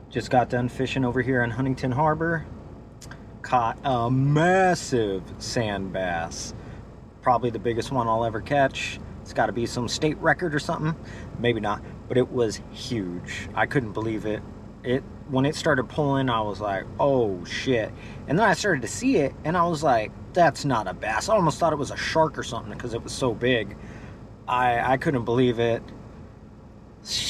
Just got done fishing over here in Huntington Harbor. Caught a massive sand bass. Probably the biggest one I'll ever catch. It's got to be some state record or something. Maybe not, but it was huge. I couldn't believe it. When it started pulling, I was like, oh shit. And then I started to see it, and I was like, that's not a bass. I almost thought it was a shark or something because it was so big. I couldn't believe it.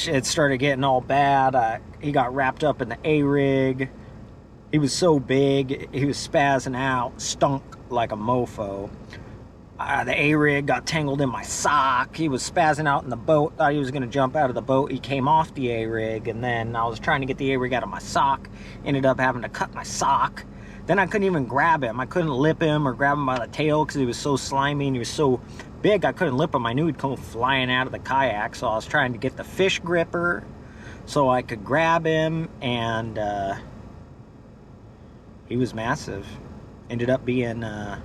It started getting all bad. He got wrapped up in the A-rig. He was so big, he was spazzing out, stunk like a mofo. The A-rig got tangled in my sock. He was spazzing out in the boat. Thought he was going to jump out of the boat. He came off the A-rig, and then I was trying to get the A-rig out of my sock. Ended up having to cut my sock. Then I couldn't even grab him. I couldn't lip him or grab him by the tail because he was so slimy and he was so big I couldn't lip him. I knew he'd come flying out of the kayak, so I was trying to get the fish gripper so I could grab him, and he was massive. Ended up being, well,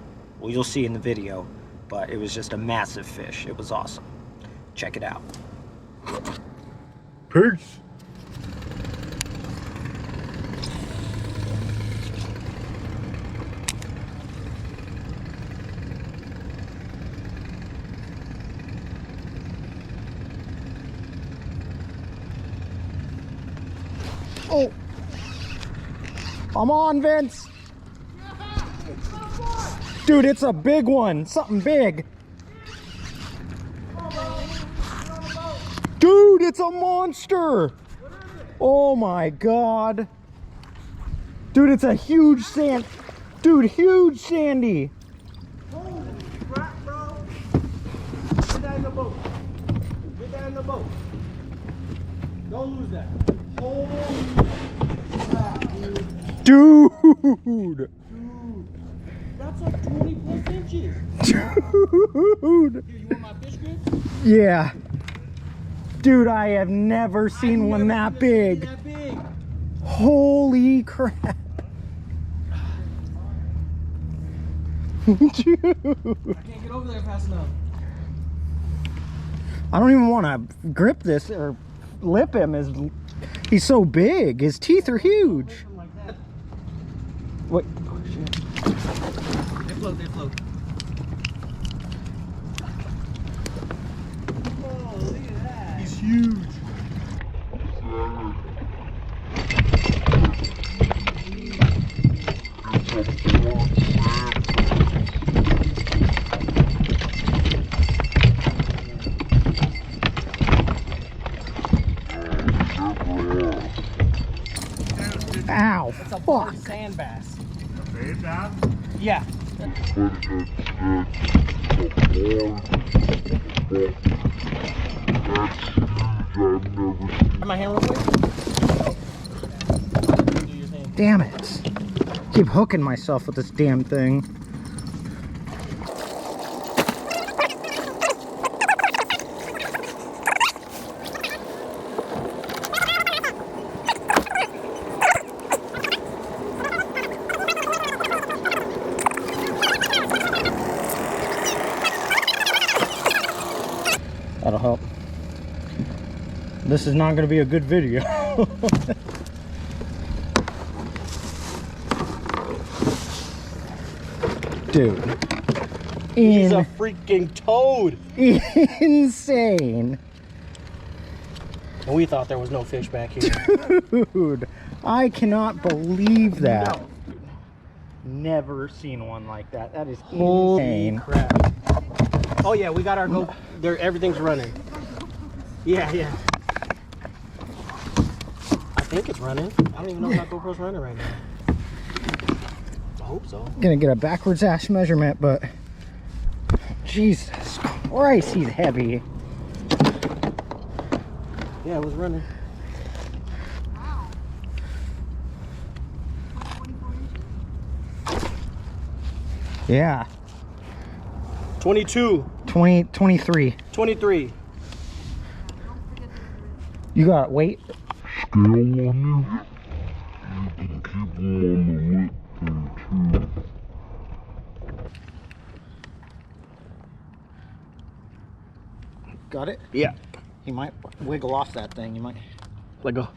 you'll see in the video, but it was just a massive fish. It was awesome. Check it out. Peace. Oh, I'm on, Vince. Dude, it's a big one. Something big. Dude, it's a monster. Oh my God. Dude, it's a huge sand. Dude, huge sandy. Holy crap, bro. Get that in the boat. Get that in the boat. Don't lose that. Holy crap, dude. Dude. That's like 20 plus inches. Dude. Here, you want my fish grip? Yeah. Dude, I have never seen one that big. Holy crap. Dude. I can't get over there fast enough. I don't even want to grip this or lip him. He's so big. His teeth are huge. Wait. Oh, shit. They float, they float. Oh, look at that. He's huge. Ow, That's a fuck. sand bass. Sand bass? Yeah. My hand real quick. Do your thing. Damn it. Keep hooking myself with this damn thing. That'll help. This is not going to be a good video. Dude. He's a freaking toad. Insane. And we thought there was no fish back here. Dude, I cannot believe that. No. Never seen one like that. That is insane. Crap. Oh yeah, we got our go. There, everything's running. Yeah, yeah. I think it's running. I don't even know if my GoPro's running right now. I hope so. Gonna get a backwards ass measurement, but Jesus Christ, he's heavy. Yeah, it was running. Yeah. 22. 23. 23. You got weight? Scale on you. You can keep them on the lip there too. Got it? Yeah. He might wiggle off that thing. You might. Let go.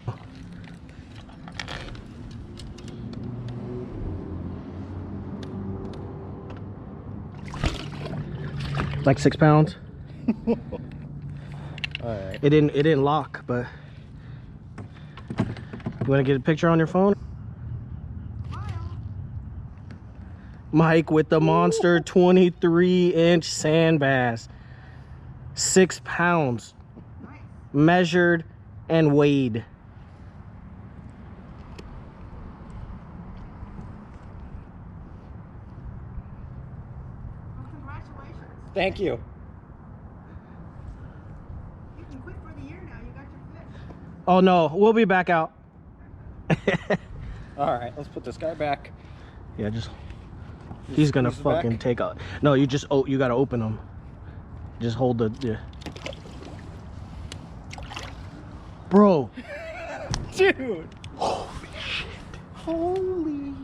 Like 6 pounds. All right. It didn't lock, but you want to get a picture on your phone? Mike with the monster 23-inch sand bass. 6 pounds. Measured and weighed. Well, congratulations. Thank you. You can quit for the year now. You got your fish. Oh no, we'll be back out. All right, let's put this guy back. Yeah, he's gonna squeeze it back? fucking take out. No, you gotta open them. Just hold the bro. Dude. Holy shit. Holy